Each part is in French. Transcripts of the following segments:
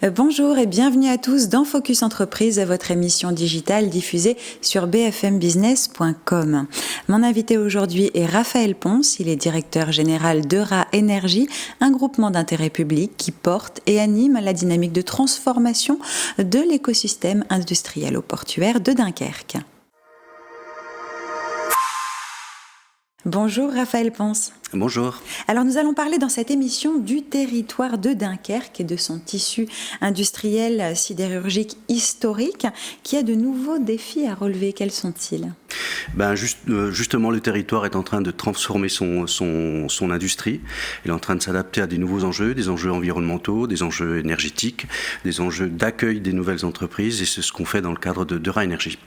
Bonjour et bienvenue à tous dans Focus Entreprise, votre émission digitale diffusée sur bfmbusiness.com. Mon invité aujourd'hui est Raphaël Ponce, il est directeur général d'Eura Énergie, un groupement d'intérêt public qui porte et anime la dynamique de transformation de l'écosystème industriel au portuaire de Dunkerque. Bonjour Raphaël Ponce. Bonjour. Alors nous allons parler dans cette émission du territoire de Dunkerque et de son tissu industriel sidérurgique historique qui a de nouveaux défis à relever. Quels sont-ils ? Justement, le territoire est en train de transformer son industrie. Il est en train de s'adapter à des nouveaux enjeux, des enjeux environnementaux, des enjeux énergétiques, des enjeux d'accueil des nouvelles entreprises, et c'est ce qu'on fait dans le cadre d'Eura Énergie.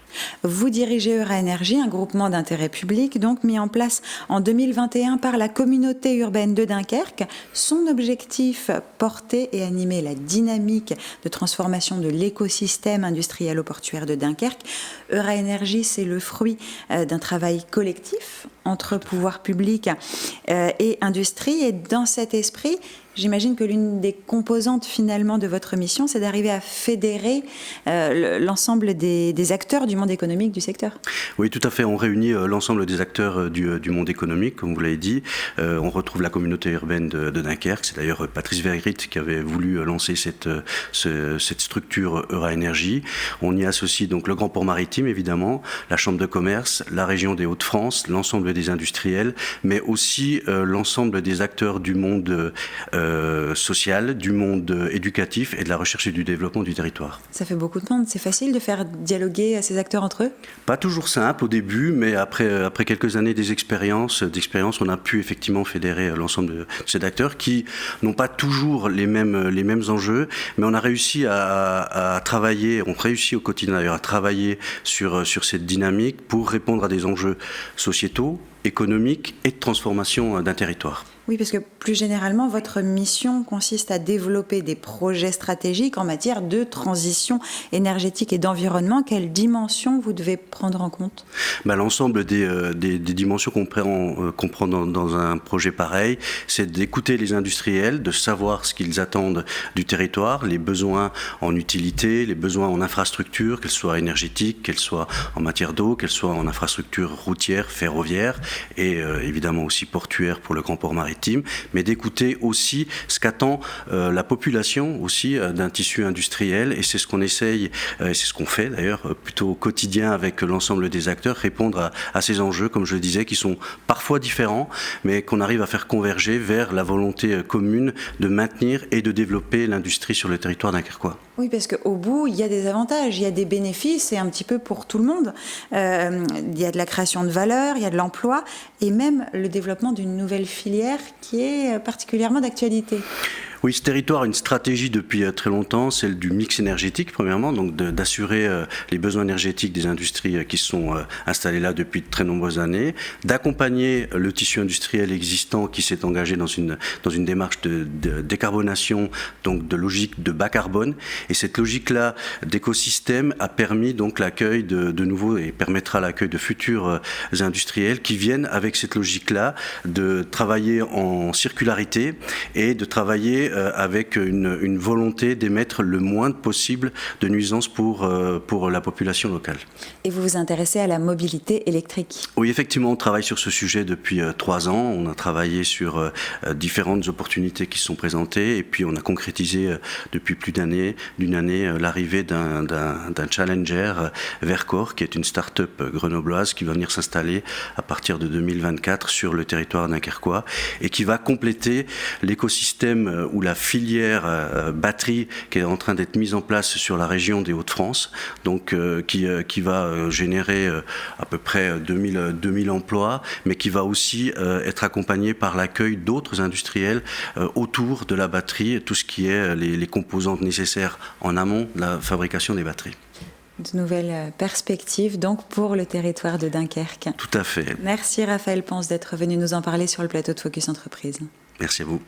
Vous dirigez Eura Énergie, un groupement d'intérêt public, donc mis en place en 2021 par la communauté urbaine de Dunkerque. Son objectif, porter et animer la dynamique de transformation de l'écosystème industriel au portuaire de Dunkerque. Eura Énergie, c'est le fruit d'un travail collectif entre pouvoir public et industrie. Et dans cet esprit, j'imagine que l'une des composantes finalement de votre mission, c'est d'arriver à fédérer l'ensemble des acteurs du monde économique du secteur. Oui, tout à fait. On réunit l'ensemble des acteurs du monde économique, comme vous l'avez dit. On retrouve la communauté urbaine de Dunkerque. C'est d'ailleurs Patrice Vergrit qui avait voulu lancer cette structure Eura Énergie. On y associe donc le Grand Port Maritime, évidemment, la Chambre de commerce, la région des Hauts-de-France, l'ensemble des industriels, mais aussi l'ensemble des acteurs du monde social, du monde éducatif et de la recherche et du développement du territoire. Ça fait beaucoup de monde. C'est facile de faire dialoguer ces acteurs entre eux ? Pas toujours simple au début, mais après quelques années d'expérience, on a pu effectivement fédérer l'ensemble de ces acteurs qui n'ont pas toujours les mêmes enjeux, mais on a réussi à travailler, on réussit au quotidien d'ailleurs à travailler sur cette dynamique pour répondre à des enjeux sociétaux, économiques et de transformation d'un territoire. Oui, parce que plus généralement, votre mission consiste à développer des projets stratégiques en matière de transition énergétique et d'environnement. Quelles dimensions vous devez prendre en compte ? L'ensemble des dimensions qu'on prend dans un projet pareil, c'est d'écouter les industriels, de savoir ce qu'ils attendent du territoire, les besoins en utilité, les besoins en infrastructure, qu'elles soient énergétiques, qu'elles soient en matière d'eau, qu'elles soient en infrastructure routière, ferroviaire et évidemment aussi portuaire pour le Grand Port Maritime, mais d'écouter aussi ce qu'attend la population aussi d'un tissu industriel, et c'est ce qu'on essaye, et c'est ce qu'on fait d'ailleurs plutôt au quotidien avec l'ensemble des acteurs, répondre à ces enjeux, comme je le disais, qui sont parfois différents, mais qu'on arrive à faire converger vers la volonté commune de maintenir et de développer l'industrie sur le territoire dunkerquois. Oui, parce qu'au bout, il y a des avantages, il y a des bénéfices, et un petit peu pour tout le monde. Il y a de la création de valeur, il y a de l'emploi, et même le développement d'une nouvelle filière qui est particulièrement d'actualité. Oui, ce territoire a une stratégie depuis très longtemps, celle du mix énergétique, premièrement, donc d'assurer les besoins énergétiques des industries qui sont installées là depuis de très nombreuses années, d'accompagner le tissu industriel existant qui s'est engagé dans une démarche de décarbonation, donc de logique de bas carbone. Et cette logique-là d'écosystème a permis donc l'accueil de nouveaux et permettra l'accueil de futurs industriels qui viennent avec cette logique-là de travailler en circularité et de travailler avec une volonté d'émettre le moins possible de nuisances pour la population locale. Et vous vous intéressez à la mobilité électrique ? Oui, effectivement, on travaille sur ce sujet depuis 3 ans. On a travaillé sur différentes opportunités qui se sont présentées, et puis on a concrétisé depuis plus d'une année l'arrivée d'un challenger, Vercor, qui est une start-up grenobloise qui va venir s'installer à partir de 2024 sur le territoire dunkerquois et qui va compléter l'écosystème ou la filière batterie qui est en train d'être mise en place sur la région des Hauts-de-France, donc qui va générer à peu près 2000 emplois, mais qui va aussi être accompagné par l'accueil d'autres industriels autour de la batterie, tout ce qui est les composantes nécessaires en amont de la fabrication des batteries. De nouvelles perspectives donc pour le territoire de Dunkerque. Tout à fait. Merci Raphaël Ponce d'être venu nous en parler sur le plateau de Focus Entreprise. Merci à vous.